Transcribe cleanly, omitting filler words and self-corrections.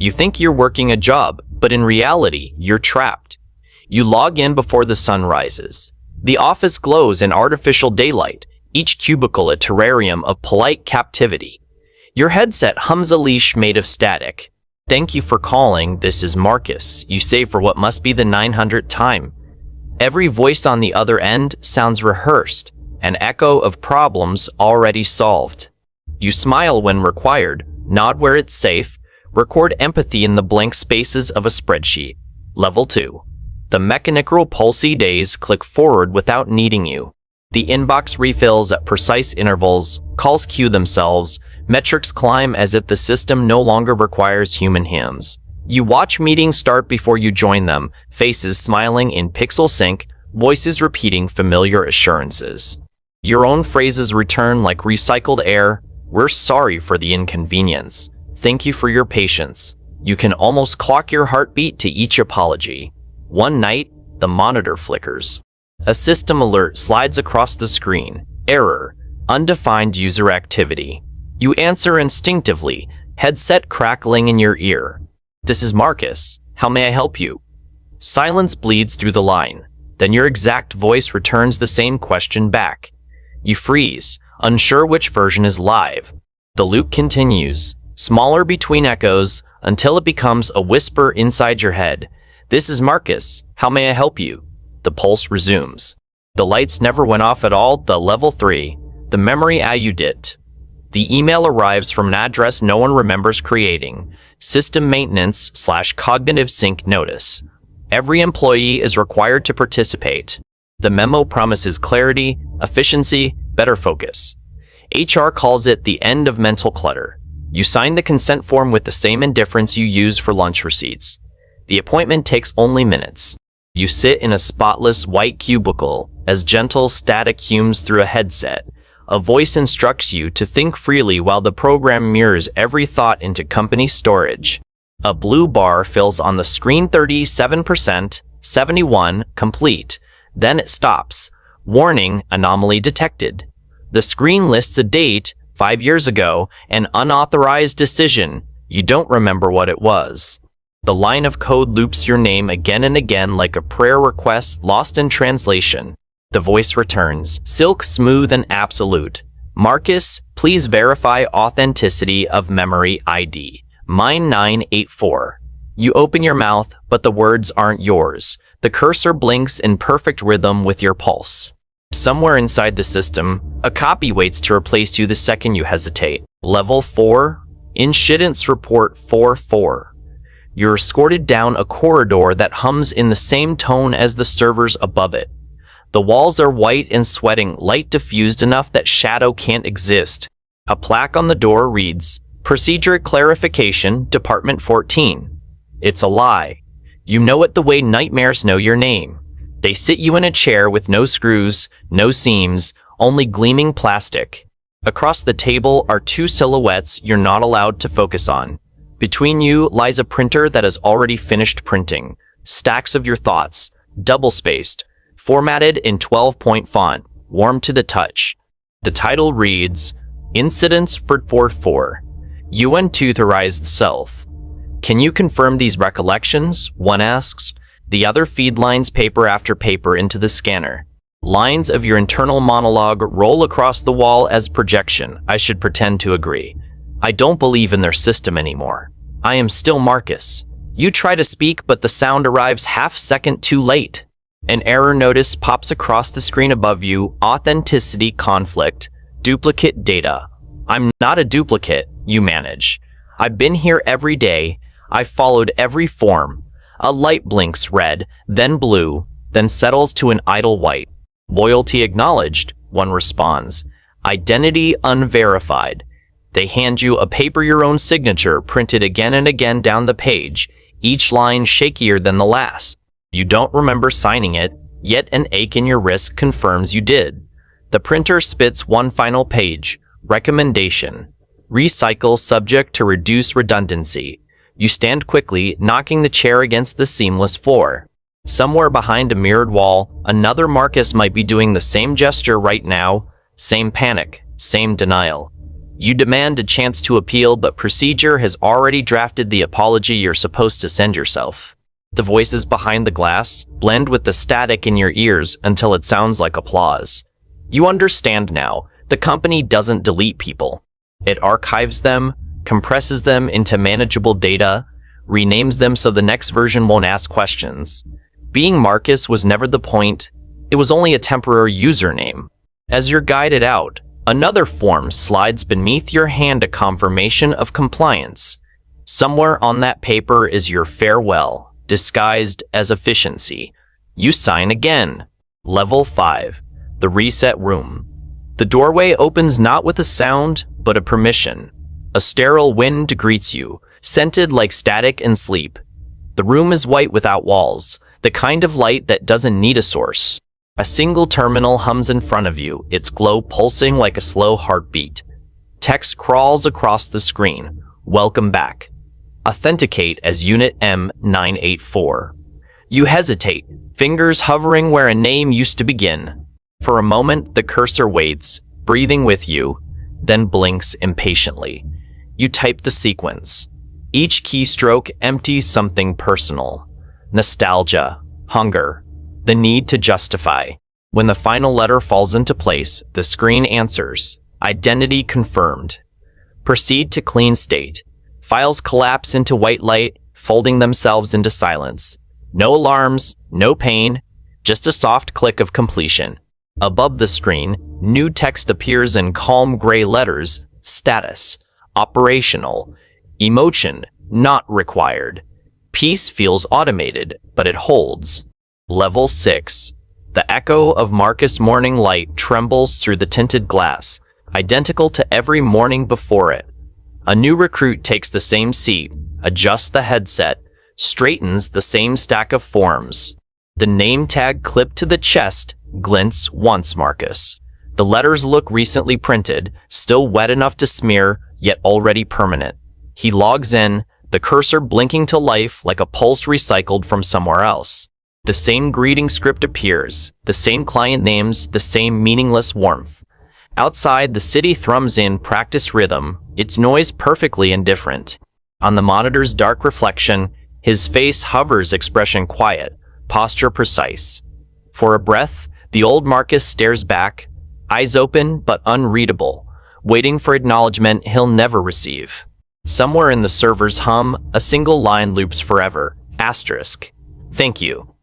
You think you're working a job, but in reality, you're trapped. You log in before the sun rises. The office glows in artificial daylight, each cubicle a terrarium of polite captivity. Your headset hums a leash made of static. Thank you for calling, this is Marcus, you say for what must be the 900th time. Every voice on the other end sounds rehearsed, an echo of problems already solved. You smile when required, nod where it's safe, record empathy in the blank spaces of a spreadsheet. Level 2. The mechanical pulsy days click forward without needing you. The inbox refills at precise intervals, calls queue themselves, metrics climb as if the system no longer requires human hands. You watch meetings start before you join them, faces smiling in pixel sync, voices repeating familiar assurances. Your own phrases return like recycled air. We're sorry for the inconvenience. Thank you for your patience. You can almost clock your heartbeat to each apology. One night, the monitor flickers. A system alert slides across the screen. Error. Undefined user activity. You answer instinctively, headset crackling in your ear. This is Marcus. How may I help you? Silence bleeds through the line. Then your exact voice returns the same question back. You freeze, unsure which version is live. The loop continues, smaller between echoes, until it becomes a whisper inside your head. This is Marcus. How may I help you? The pulse resumes. The lights never went off at all. The level 3. The memory audit. The email arrives from an address no one remembers creating. System maintenance/cognitive sync notice. Every employee is required to participate. The memo promises clarity, efficiency, better focus. HR calls it the end of mental clutter. You sign the consent form with the same indifference you use for lunch receipts. The appointment takes only minutes. You sit in a spotless white cubicle as gentle static hums through a headset. A voice instructs you to think freely while the program mirrors every thought into company storage. A blue bar fills on the screen 37%, 71, complete. Then it stops. Warning, anomaly detected. The screen lists a date, 5 years ago, an unauthorized decision. You don't remember what it was. The line of code loops your name again and again like a prayer request lost in translation. The voice returns, silk smooth and absolute. Marcus, please verify authenticity of memory ID. Mine 984. You open your mouth, but the words aren't yours. The cursor blinks in perfect rhythm with your pulse. Somewhere inside the system, a copy waits to replace you the second you hesitate. Level 4. Incidents Report 4-4. You're escorted down a corridor that hums in the same tone as the servers above it. The walls are white and sweating, light diffused enough that shadow can't exist. A plaque on the door reads, Procedure Clarification, Department 14. It's a lie. You know it the way nightmares know your name. They sit you in a chair with no screws, no seams, only gleaming plastic. Across the table are two silhouettes you're not allowed to focus on. Between you lies a printer that has already finished printing. Stacks of your thoughts, double-spaced, formatted in 12-point font, warm to the touch. The title reads, Incidents for 4-4. You unauthorized self. Can you confirm these recollections? One asks. The other feed lines paper after paper into the scanner. Lines of your internal monologue roll across the wall as projection. I should pretend to agree. I don't believe in their system anymore. I am still Marcus. You try to speak, but the sound arrives half-second too late. An error notice pops across the screen above you. Authenticity conflict. Duplicate data. I'm not a duplicate, you manage. I've been here every day. I've followed every form. A light blinks red, then blue, then settles to an idle white. Loyalty acknowledged, one responds. Identity unverified. They hand you a paper your own signature printed again and again down the page, each line shakier than the last. You don't remember signing it, yet an ache in your wrist confirms you did. The printer spits one final page. Recommendation. Recycle subject to reduce redundancy. You stand quickly, knocking the chair against the seamless floor. Somewhere behind a mirrored wall, another Marcus might be doing the same gesture right now. Same panic, same denial. You demand a chance to appeal, but procedure has already drafted the apology you're supposed to send yourself. The voices behind the glass blend with the static in your ears until it sounds like applause. You understand now, the company doesn't delete people. It archives them, compresses them into manageable data, renames them so the next version won't ask questions. Being Marcus was never the point, it was only a temporary username. As you're guided out, another form slides beneath your hand, a confirmation of compliance. Somewhere on that paper is your farewell, disguised as efficiency. You sign again. Level 5. The reset room. The doorway opens not with a sound, but a permission. A sterile wind greets you, scented like static and sleep. The room is white without walls, the kind of light that doesn't need a source. A single terminal hums in front of you, its glow pulsing like a slow heartbeat. Text crawls across the screen. Welcome back. Authenticate as Unit M984. You hesitate, fingers hovering where a name used to begin. For a moment, the cursor waits, breathing with you, then blinks impatiently. You type the sequence. Each keystroke empties something personal. Nostalgia, hunger, the need to justify. When the final letter falls into place, the screen answers. Identity confirmed. Proceed to clean state. Files collapse into white light, folding themselves into silence. No alarms, no pain, just a soft click of completion. Above the screen, new text appears in calm gray letters. Status, operational. Emotion, not required. Peace feels automated, but it holds. Level 6. The echo of Marcus' morning light trembles through the tinted glass, identical to every morning before it. A new recruit takes the same seat, adjusts the headset, straightens the same stack of forms. The name tag clipped to the chest glints once Marcus. The letters look recently printed, still wet enough to smear, yet already permanent. He logs in, the cursor blinking to life like a pulse recycled from somewhere else. The same greeting script appears, the same client names, the same meaningless warmth. Outside, the city thrums in practiced rhythm, its noise perfectly indifferent. On the monitor's dark reflection, his face hovers, expression quiet, posture precise. For a breath, the old Marcus stares back, eyes open but unreadable, waiting for acknowledgement he'll never receive. Somewhere in the server's hum, a single line loops forever. Asterisk. Thank you.